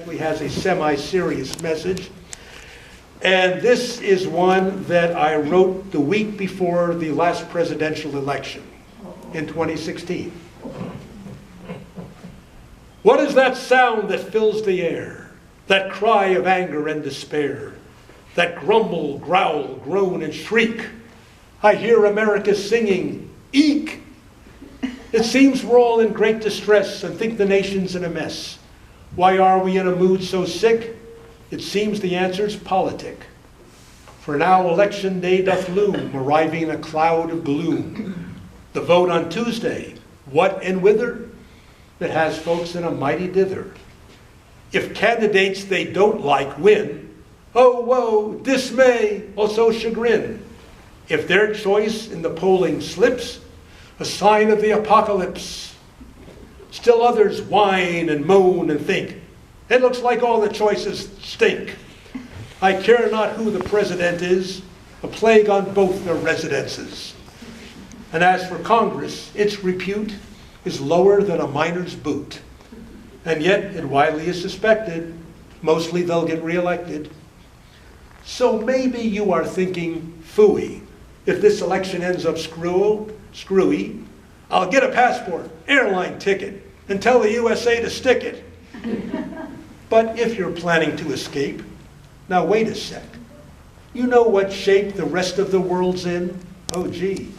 actually has a semi-serious message. And this is one that I wrote the week before the last presidential election in 2016. What is that sound that fills the air? That cry of anger and despair? That grumble, growl, groan, and shriek? I hear America singing, eek! It seems we're all in great distress and think the nation's in a mess. Why are we in a mood so sick? It seems the answer's politic. For now election day doth loom, arriving in a cloud of gloom. The vote on Tuesday, what and whither? It has folks in a mighty dither. If candidates they don't like win, oh woe, dismay, also chagrin. If their choice in the polling slips, a sign of the apocalypse. Still others whine and moan and think, it looks like all the choices stink. I care not who the president is, a plague on both their residences. And as for Congress, its repute is lower than a miner's boot. And yet, it widely is suspected, mostly they'll get reelected. So maybe you are thinking, phooey, if this election ends up screwy, I'll get a passport, airline ticket, and tell the USA to stick it. But if you're planning to escape, now wait a sec. You know what shape the rest of the world's in? Oh gee,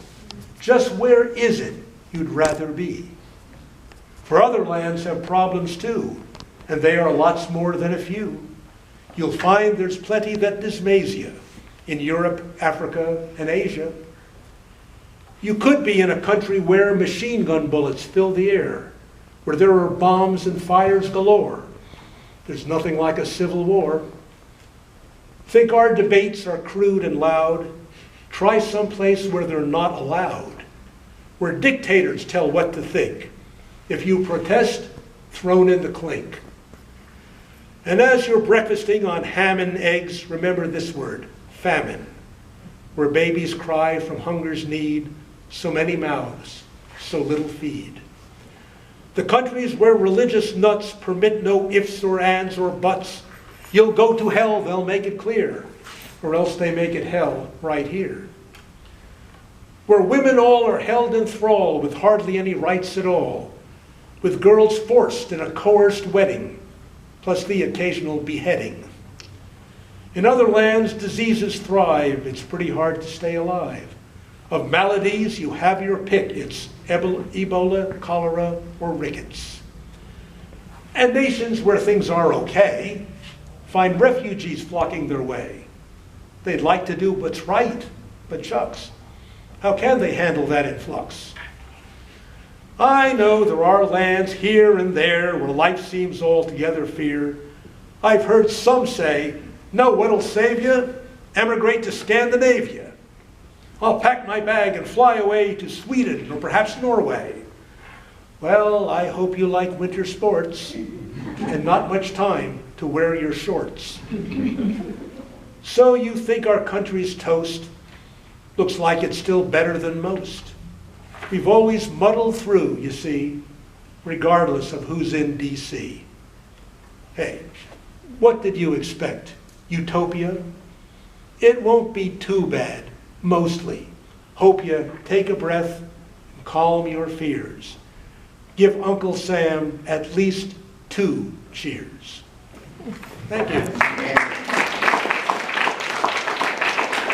just where is it you'd rather be? For other lands have problems too, and they are lots more than a few. You'll find there's plenty that dismays you in Europe, Africa, and Asia. You could be in a country where machine gun bullets fill the air, where there are bombs and fires galore. There's nothing like a civil war. Think our debates are crude and loud. Try someplace where they're not allowed, where dictators tell what to think. If you protest, thrown in the clink. And as you're breakfasting on ham and eggs, remember this word, famine, where babies cry from hunger's need, so many mouths, so little feed. The countries where religious nuts permit no ifs or ands or buts, you'll go to hell, they'll make it clear, or else they make it hell right here. Where women all are held in thrall with hardly any rights at all, with girls forced in a coerced wedding, plus the occasional beheading. In other lands, diseases thrive. It's pretty hard to stay alive. Of maladies, you have your pick. It's Ebola, cholera, or rickets. And nations where things are okay find refugees flocking their way. They'd like to do what's right, but shucks, how can they handle that influx? I know there are lands here and there where life seems altogether fear. I've heard some say, know what'll save you? Emigrate to Scandinavia. I'll pack my bag and fly away to Sweden or perhaps Norway. Well, I hope you like winter sports and not much time to wear your shorts. So you think our country's toast looks like it's still better than most. We've always muddled through, you see, regardless of who's in D.C. Hey, what did you expect? Utopia? It won't be too bad, mostly. Hope you take a breath and calm your fears. Give Uncle Sam at least 2 cheers. Thank you.